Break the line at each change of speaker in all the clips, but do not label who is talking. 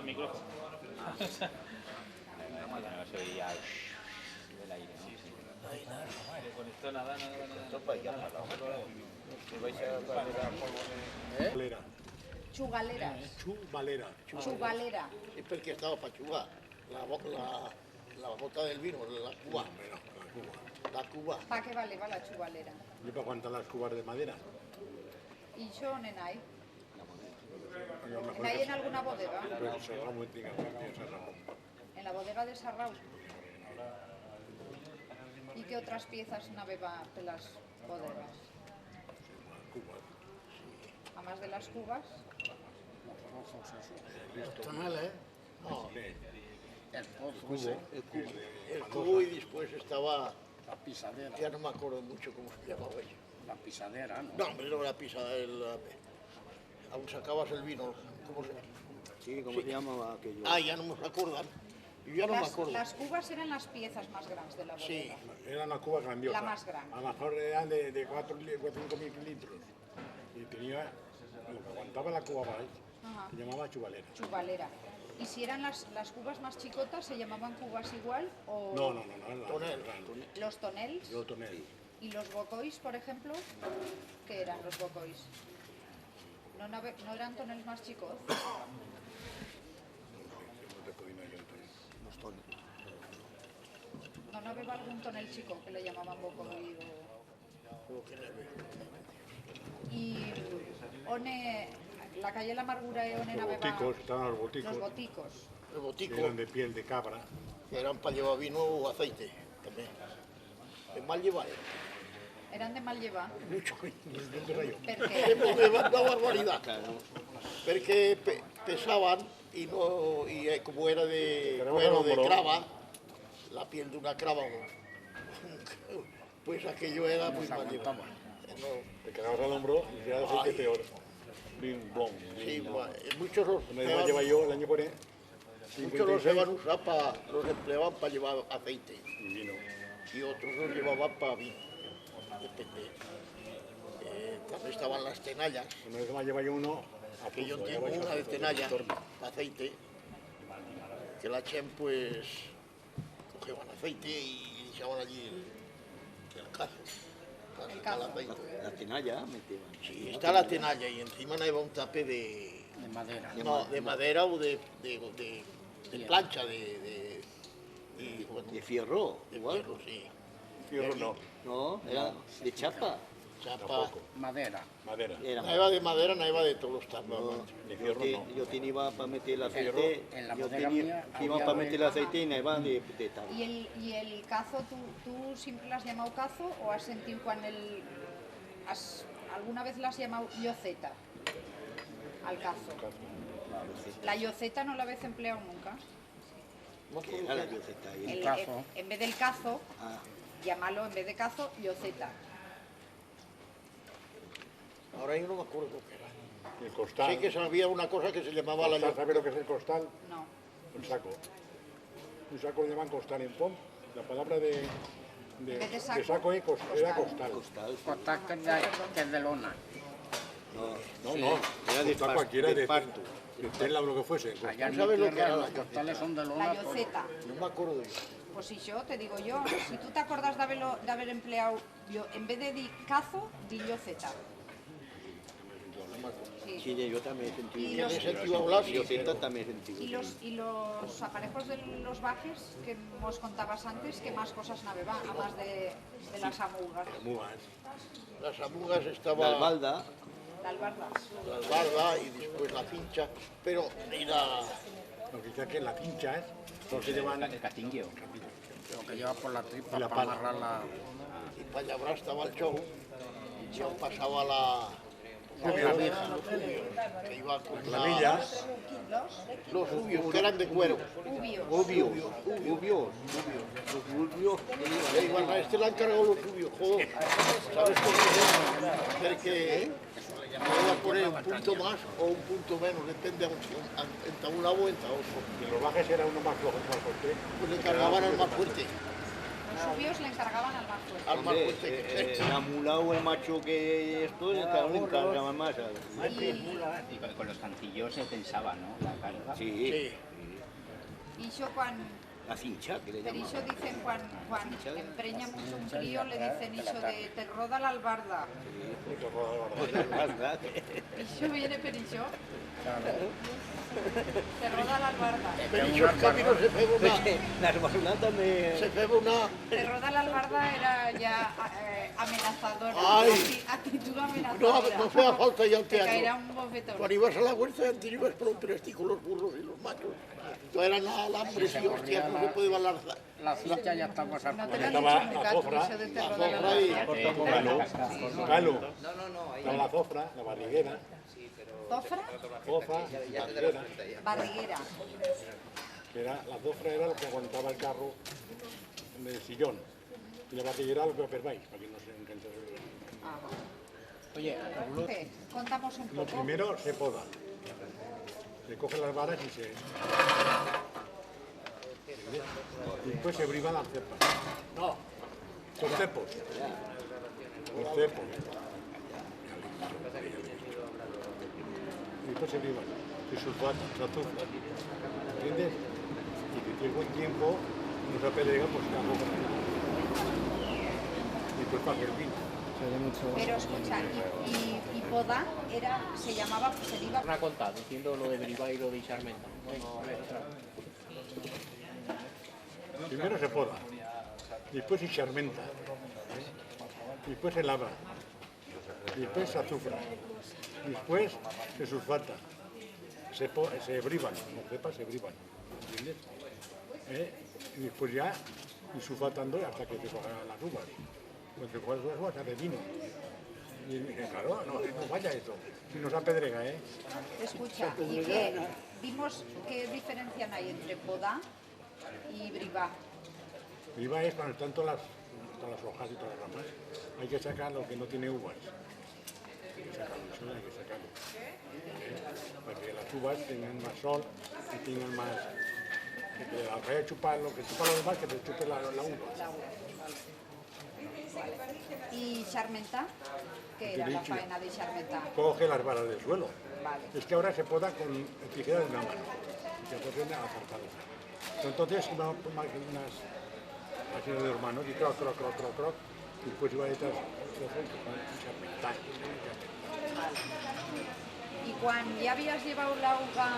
el micrófono.
No se oía el aire, ¿no?
Sí, sí. Con esto nada.
Esto para allá, para abajo. Si vais a poner a polvo de...
Valera.
Xugaleres.
Chuvalera.
Xugalera.
És perquè estava per jugar. La bota del vino, la cuba.
Bueno, la cuba.
La cuba.
¿Para qué vale va la xugalera?
¿Y para aguantar las cubas de madera?
¿Y yo en hay?
A lo mejor
¿En hay en alguna bodega?
Pero Serrao muy diga, Serrao.
En la bodega de Sarrau. ¿Y qué otras piezas navega de las bodegas?
Cuba.
Además de las cubas.
Tonel, No,
El pozo,
Cubo.
el cubo y después estaba...
la pisadera.
Ya no me acuerdo mucho cómo se llamaba ello.
La pisadera, ¿no?
No, hombre, no la pisa. Aún sacabas el vino. ¿Cómo se llama?
Sí, ¿cómo se llamaba aquello?
Ah, ya no me acuerdan. Yo ya no me acuerdo.
Las cubas eran las piezas más grandes de la
Sí.
bodega.
Era una cuba grandiosa.
La más grande.
A lo mejor eran de 4 o 5 mil litros. Y tenía, lo que aguantaba la cuba para ahí,
Ajá.
se llamaba chuvalera.
Xugalera. ¿Y si eran las cubas más chicotas, se llamaban cubas igual? O
No, la
Tonel.
los tonels.
Yo tonel.
¿Y los bocois, por ejemplo? ¿Qué eran los bocois? ¿No eran tonels más chicos?
Los tonos.
¿No había algún tonel chico que le llamaban bocoi? Y one, la calle La Amargura y one
Los
navega
boticos, estaban los boticos.
los boticos.
El botico,
Que eran de piel de cabra.
que eran para llevar vino o aceite también. Es mal llevar,
Eran de mal llevar.
mucho.
Perquè
Una barbaridad. Porque pesaban y no como era de
Tenemos
cuero
el
de
hombro.
crava, la piel de una crava, pues aquello era muy mal llevado. No,
Te quedabas al hombro y ya aceite
Ay.
peor. Bing, blong.
sí, muchos los
Una vez lleva yo el año por ahí.
muchos los iban a usar los empleaban para llevar aceite
Y vino.
y otros los llevaban para vino. Depende. También estaban las tenallas,
Una vez más lleva yo uno a
que yo
pulso,
tengo
lleva yo
una de
a
tenalla,
torno.
aceite, que la chen pues cogían aceite y echaban allí el cazo.
El cazo.
La tenalla metían.
Sí, está la tenalla y encima no lleva un tape de,
De madera.
no, de madera o de plancha, y, bueno,
De fierro,
de
igual.
fierro, sí.
Fierro no,
No, era de chapa.
Chapa.
tampoco.
Madera.
Madera.
Era.
No lleva de madera, no lleva de todos los tapes.
De fierro no.
Yo tenía para meter el aceite.
En la
Yo
bodega
tenía
mía
iba
había
para meter el
de-
aceite y no iba de tal.
¿Y el cazo, tú siempre l'has llamado cazo o has sentido alguna vez l'has llamado yoceta al cazo? La yoceta no la habéis empleado nunca.
Que era la dioceta ahí.
El-
cazo.
en vez del cazo,
Ah,
llamarlo en vez de cazo, yoceta.
Ahora yo no me acuerdo qué era.
El costal.
Sé que sabía una cosa que se llamaba la
Costal, ¿sabes lo que es el costal?
No.
Un saco. Un saco le llaman costal en POM. La palabra de
vez de saco,
era costal.
costal.
Costal que es de lona.
No, no.
Era de
Costal
pasto,
cualquiera
de pasto.
de tela o lo que fuese.
Allá en
¿Sabes
mi
lo que
tierra
era
los
la
costales son de lona.
La yoceta.
No me acuerdo yo.
Pues si yo, te digo yo, si tú te acuerdas de haber empleado, yo, en vez de di cazo, di yoceta. Sí.
Sí, yo también he sentido.
Y los-
¿Tiene sentido hablar?
Yo también he sentido.
Y los aparejos de los bajes que nos contabas antes, ¿qué más cosas navegaban, además de las amugas?
Mugas.
Las amugas
La
estaban
albalda,
La albarda.
la albarda y después la cincha, pero y
Lo que dice que la pincha es. No se llevan.
El catingueo.
Lo que lleva por la tripa
Y la
para
pala.
amarrar la...
y para allá atrás estaba el show, y aún pasaba la
vieja.
que iba con
La milla.
los rubios que eran de cuero.
Ubios.
ubios. Los rubios.
Da igual, a este le han cargado los rubios, joder. ¿Sabes por qué? Porque voy a poner un punto más o un punto menos, depende entre un lado o entre otro.
Y los bajes era uno más flojo, más fuerte.
Pues le cargaban al más fuerte.
subios le encargaban al más fuerte.
al más
Hombre,
fuerte.
la mula o el macho que esto, claro, le encargaban más.
Y con los cancillos se tensaba, ¿no? La carga.
Sí,
Sí.
Y yo cuando
la cincha que le
per
llaman.
això dicen, quan emprenya mucho un crío, le dicen eso de te roda la albarda. Eso viene per això. Te roda la albarda.
Pero yo el camino se pegó una...
Las basunatas me...
Se pegó una...
Te roda la albarda era ya amenazadora.
Ay.
Actitud
No,
amenazadora.
no hacía falta ya el
Te caerá
teatro.
un bofetón.
Cuando ibas a la huerta antes ibas por un presti con los burros y los machos. Todo eran alambres y hostias, no se podía lanzar.
La cincha ya estamos a
No te lo han
Estaba
dicho
la
nunca,
zofra.
eso de te
La
roda la
zofra y...
albarda.
Calo. Estaba la zofra, la barriguera,
¿Zofra?
fofa, barriguera.
Barriguera.
Que era, la zofra era lo que aguantaba el carro en el sillón. Y la barriguera lo que perváis, para que no se enganche.
Oye,
¿Qué? Contamos un
Lo
poco.
primero se poda. Se cogen las varas y se... Y después se brivan las cepas.
No,
Los cepos. Los cepos. Y después se brivan. Se sulfatan, se azufran. ¿Entiendes? Y que tiene buen tiempo, no se apedrega, pues tampoco. Y después para que el vino.
Pero escucha, y poda era, se llamaba, se iba.
Una contada, diciendo lo de Briva y lo de Charmenta. Bueno, a ver, otra vez.
Primero se poda, después se charmenta, después se lava, después se azufra, después se sulfata, se brivan, las cepas se brivan, ¿entiendes? Y después ya ir sulfatando hasta que se cojan las uvas. Cuando se cojan las uvas se hace vino. Y claro, no vaya eso, si no se apedrega, ¿eh?
Escucha, y que vimos qué diferencia hay entre poda y briva.
Viva es cuando están todas las hojas y todas las ramas. Hay que sacar lo que no tiene uvas. Hay que sacarlo, eso hay que sacarlo. Para que las uvas tengan más sol y tengan más... Que te las vaya a chupar, lo que chupa lo demás, que te chupe la uva.
¿Y charmenta? ¿Qué era la faena de charmenta?
Coge las varas del suelo.
Vale.
Es que ahora se poda con tijera de una mano. Se ponen a la fortaleza. Entonces unas máquinas de hermanos y croc, croc, croc, croc, croc. Y después iba detrás y charmentar.
Y cuando ya habías llevado la uva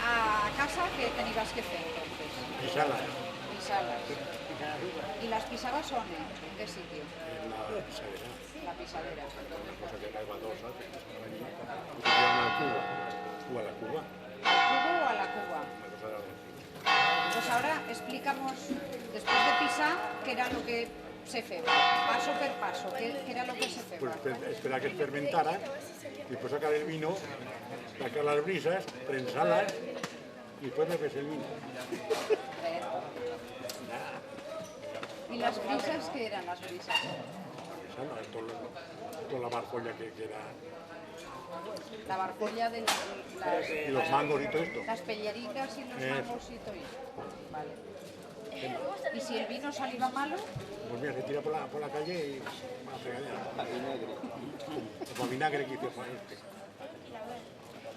a casa, ¿qué tenías que hacer entonces?
Pisarlas
Pisarlas. ¿Y las pisabas dónde? ¿En qué sitio?
en la pisadera.
La pisadera.
Una cosa que era baldosa, que se llama al cubo, o a la cuba,
¿Al cubo o a la cuba?
una cosa de algo así.
Pues ahora explicamos, después de pisar, qué era lo que se feba, paso per paso, qué era lo que se feba.
Pues esperar que fermentara, y después sacar el vino, sacar las brisas, prensarlas, y después bebes el vino.
¿Y las brisas qué eran las brisas?
Esa no, toda la barcolla que era,
La barcolla de
y los mangos y todo esto.
las pelleritas y los
Eso.
mangos y todo eso. Vale. ¿Y si el vino salía malo?
Pues mira, se tira por la calle y a fregadera.
A vinagre.
Como vinagre que hizo Juan este.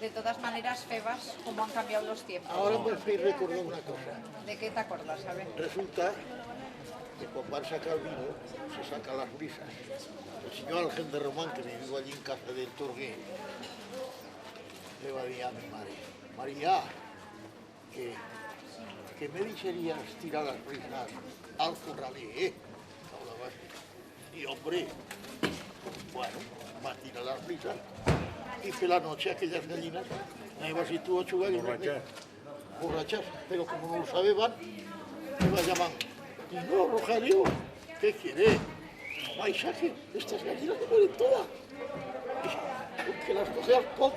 De todas maneras, febas, cómo han cambiado los tiempos.
ahora me estoy recordando una cosa.
¿De qué te acuerdas, sabes?
Resulta que cuando van a sacar vino, se sacan las brisas. El señor Ángel de Román, que vivió allí en casa del Torgué, le va a decir a mi madre, María, que me dicerías tirar las brisas al corralé, hablaba así. Y hombre, bueno, va a tirar las brisas. Y que la noche aquellas gallinas, me iba así tú 8 gallinas.
Borrachas.
Borrachas, pero como no lo sabían, me va a llamar. Y no, Rogelio, ¿qué quiere? Maisa, que estas gallinas se mueren todas. Y que las cogías, ¡pum!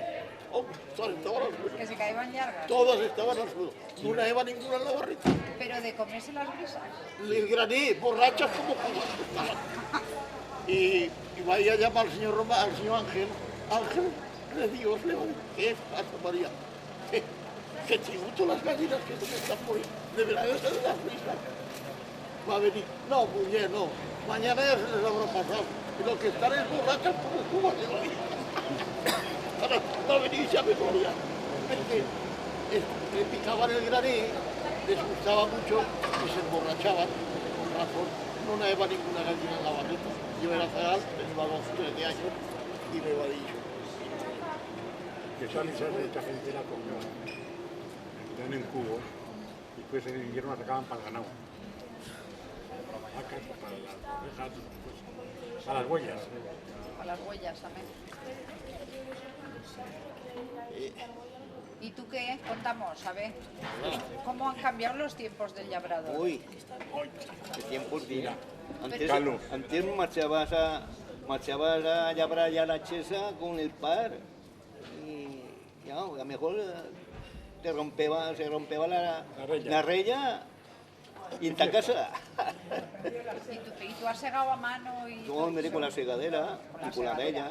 ¡Pum! Todas estaban al suelo.
Que se caían largas.
Todas estaban al suelo. No una lleva ninguna en la barrita.
Pero de comerse las brisas.
El grané, borrachas como estaban. Y vaya a llamar al señor Roma, al señor Ángel. Ángel de Dios, le va a decir, ¿qué pasa, María? Que tributo las gallinas que se me están muriendo. De verdad, esas de las brisas. va a venir. No, mujer, no. Mañana ya se les habrá pasado. Y lo que están es borrachas como Cuba de hoy. Ahora va a venir ya memoria. Es que le picaban el grané, les gustaba mucho y se emborrachaban. Con razón, no nadaba ninguna gallina en la barrita. Yo era zagal, tenía 12, 13 años y me va dicho.
Que salen mucha gente la comida. Están en cubos y después en invierno la sacaban para el ganado. Para vacas, para las ovejas, pues, para las huellas.
A las huellas también. ¿Y tú qué? Contamos, a ver. ¿Cómo han cambiado los tiempos del labrador?
Uy, qué tiempos mira. Antes,
Carlos.
antes marchabas a labrar ya la chesa con el par y ya, a lo mejor se rompeba la rella y en ta casa.
¿Y tú has segado a mano y
Yo me con la segadera y con la rella,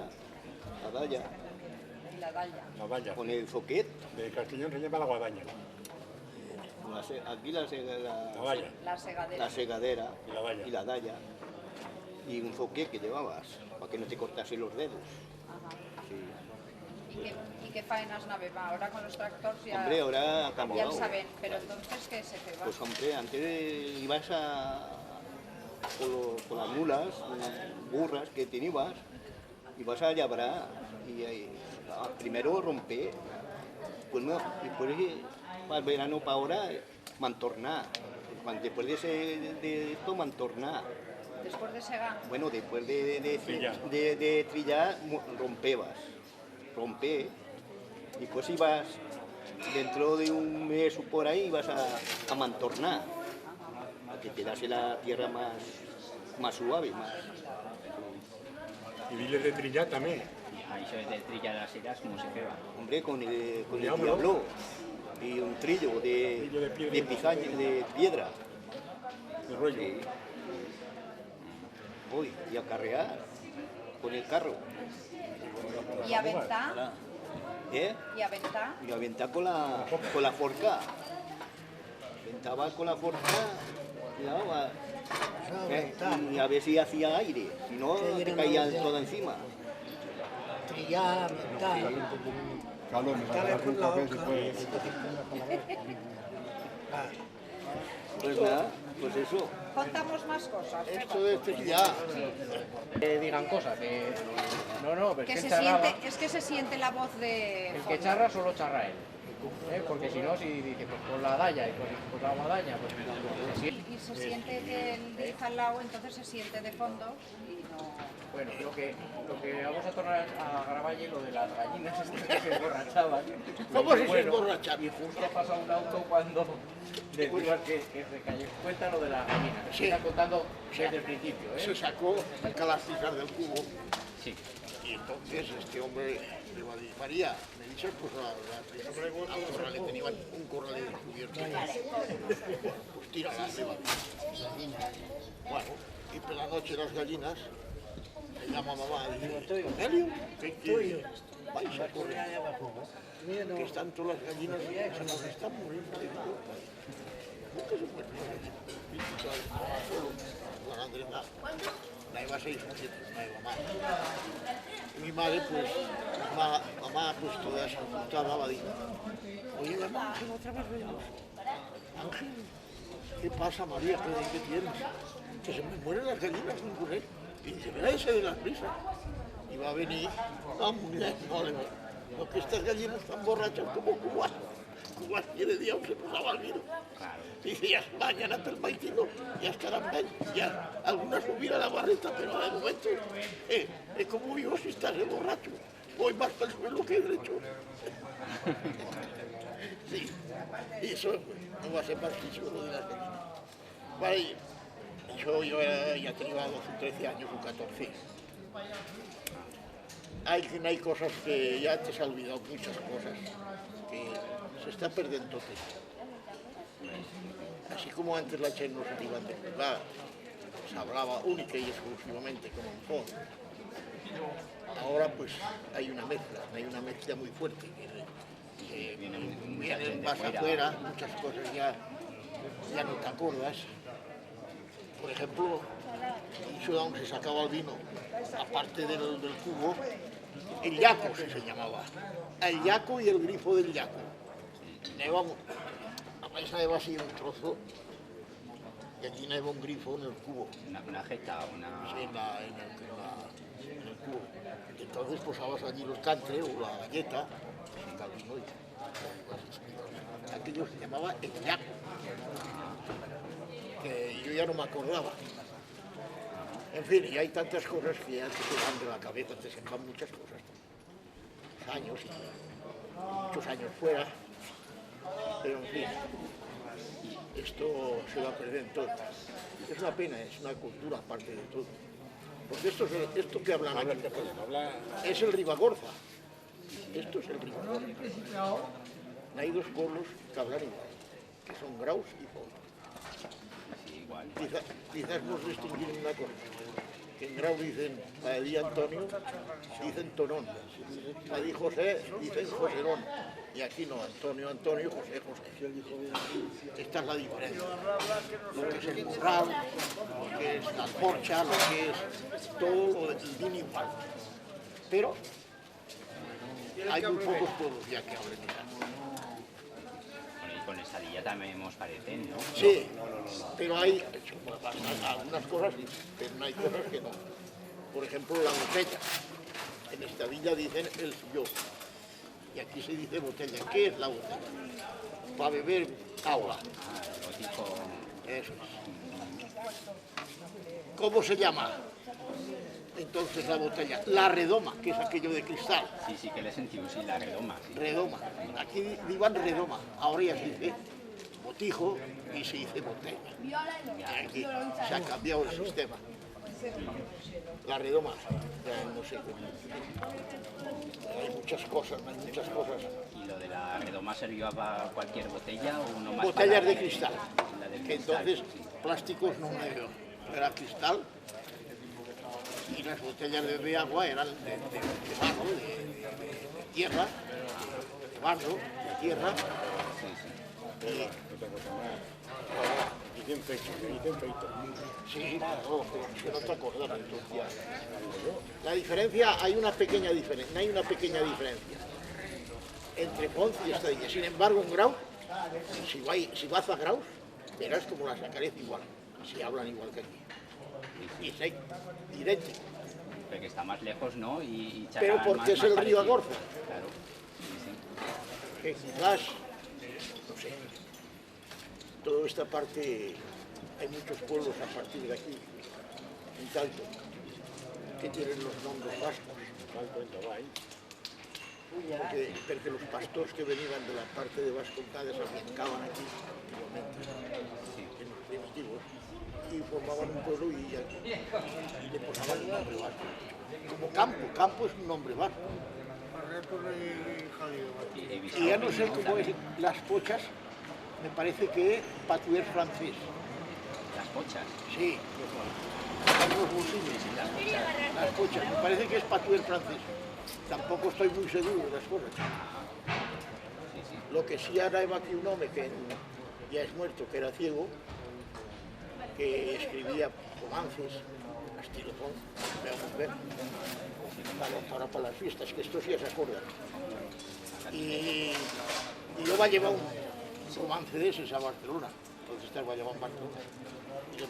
la dalla,
y la dalla?
La valla.
con el foquet.
De Castellón se llama la guadaña.
Aquí
La valla.
La segadera.
la segadera
Y la dalla.
y la dalla y un foquet que llevabas para que no te cortasen los dedos.
Ajá.
Sí.
¿Y qué faenas navega? Ahora con los tractores ya,
Hombre, ahora ha
ya
cambiado.
lo saben, pero entonces ¿qué se ceba?
Pues hombre, antes ibas con las mulas, burras que tenías, ibas a labrar y primero romper, pues no, después para el verano para ahora mantornar, después de esto mantornar,
Después de segar.
bueno, después
Trillar.
de trillar rompebas, y pues ibas dentro de un mes o por ahí ibas a mantornar, a que quedase la tierra más suave, más.
Y diles de trillar también.
Això de trillar las eras como se feba.
Hombre, con el
Diablo.
diablo y un trillo
Trillo de piedra.
de pizaña, de piedra.
El rollo.
Sí. Uy, y acarrear con el carro.
¿Y aventar?
¿Eh?
¿Y aventar?
Y aventar con la forca. Aventaba con la forca y a ver si hacía aire, si no te caía todo encima.
Trillar, tal.
Carlos, me sacarás un café si puedes.
Pues nada, pues eso.
Contamos más cosas.
Esto de trillar.
Que digan cosas, que... No, pero
Que
es
se
que charraba.
siente, es que se siente la voz de...
El que charra solo charra él. Porque si no, si dice, pues con la dalla y con la guadaña, pues se siente.
Y se siente que él dice al lado, entonces se siente de fondo y no...
Bueno, lo que vamos a tornar a grabar y lo de las gallinas que se emborrachaban.
¿Cómo se
Bueno,
emborrachan?
Y justo ha pasado un auto cuando decías que se cayó. Cuenta lo de las gallinas.
Sí.
Está contando desde el principio,
Se sacó el calastizar del cubo
Sí.
y entonces este hombre le va a decir, María, me dices pues al corral le tenían un corral descubierto. Pues tira arriba. Bueno, y por la noche las gallinas le llama a mamá y dice, Helio, ¿qué quieres? Vais a correr. Que están todas las gallinas, se nos están muriendo de frío. ¿Por qué se mueren las gallinas? Y solo la Andrena, la iba 6 o 7, no iba más. Y mi madre, pues, mamá, pues toda esa putada va a decir, oye, mamá, Ángel, otra vez venimos. Ángel, ¿qué pasa, María? ¿Qué tienes? Que se me mueren las gallinas, no ocurre. Y dice, mira ese de las prisas. Y va a venir, no, mujer, no le va. Porque estas gallinas están borrachas como Cuba. Cuba tiene día se posaba al vino. Dice, ya mañana el maitino ya estarán bien. Ya algunas subirán a la barreta, pero de momento es como yo si estás de borracho. Voy más para el suelo que derecho. Sí, y eso no va a ser más que lo de las gallinas. Vale, yo ya tenía 12 o 13 años o 14. Hay cosas que ya te has olvidado, muchas cosas, que se está perdiendo todo. Así como antes la gente no se iba a jugar, se hablaba única y exclusivamente como un fondo. Ahora pues hay una mezcla muy fuerte, que vienen más afuera, muchas cosas ya no te acuerdas. por ejemplo, dicho de donde se sacaba el vino, aparte del cubo, el yaco se llamaba. El yaco y el grifo del yaco. Neva, a paisa neva así un trozo, y aquí neva un grifo en el cubo.
Una jeta,
Sí, en el cubo. Y entonces posabas allí los cantres o la galleta, y tal vino, y aquello se llamaba el yaco, que yo ya no me acordaba. En fin, y hay tantas cosas que ya te van de la cabeza, te se van muchas cosas. Años, muchos años fuera, pero en fin, esto se va a perder en todo. Es una pena, es una cultura aparte de todo. Porque esto que hablan aquí es el Ribagorza. Esto es el Ribagorza. Hay dos pueblos que hablan igual, que son Graus y Pol. Quizás nos distinguimos una cosa. Que en Grau dicen, para Di Antonio, dicen Tonón. Para Di José, dicen Joserón. Y aquí no, Antonio, Antonio, José, José. Esta es la diferencia. Lo que es el morral, lo que es la porcha, lo que es todo lo del vino igual. Pero hay muy pocos pueblos ya que hablen igual.
Y con esta día también nos parecen, ¿no?
Sí, pero hay algunas cosas, pero no hay cosas que no. Por ejemplo, la botella. En esta villa dicen el sillón. Y aquí se dice botella. ¿Qué es la botella? Para beber agua. Eso es. ¿Cómo se llama? Entonces la botella. La redoma, que es aquello de cristal.
Sí, sí, que le sentimos, sí, la redoma. Sí.
Redoma. Aquí digan redoma. Ahora ya se dice botijo y se dice botella. Y aquí se ha cambiado el sistema. La redoma, ya no sé. Hay muchas cosas, hay muchas cosas.
¿Y lo de la redoma servía para cualquier botella o uno más?
Botellas de cristal.
La de
Que
cristal,
entonces
sí.
plásticos no era cristal. Y las botellas de agua eran de barro, de tierra, de barro, de tierra.
Dicen feito.
Sí, claro, que no te acuerdas entonces. La diferencia, hay una pequeña diferencia entre Ponce y Estadilla. Sin embargo, en Grau, si vas a Grau, verás como las sacaré igual, si hablan igual que aquí. Y es idéntico.
Porque está más lejos, ¿no? Y
Pero
chacarán
porque es
más
el río
parecido.
Agorza.
Claro, sí,
Que quizás, no sé, toda esta parte, hay muchos pueblos a partir de aquí, en Talto, que tienen los nombres vascos. Porque los pastores que venían de la parte de Vasconcelos se afincaban aquí, en los primitivos, y formaban un pueblo y le posaban un nombre vasco. Como Campo es un nombre vasco. Y ya no sé cómo es las pochas, me parece que patuer francés.
Las pochas.
Sí, los bolsillos, las pochas, me parece que es patuer francés. Tampoco estoy muy seguro de las cosas. Lo que sí ahora aquí un hombre que ya es muerto, que era ciego, que escribía romances, estilo Ponce, para las fiestas, que estos ya se acuerdan. Y yo va a llevar un romance de esos a Barcelona, entonces va a llevar a Barcelona. Y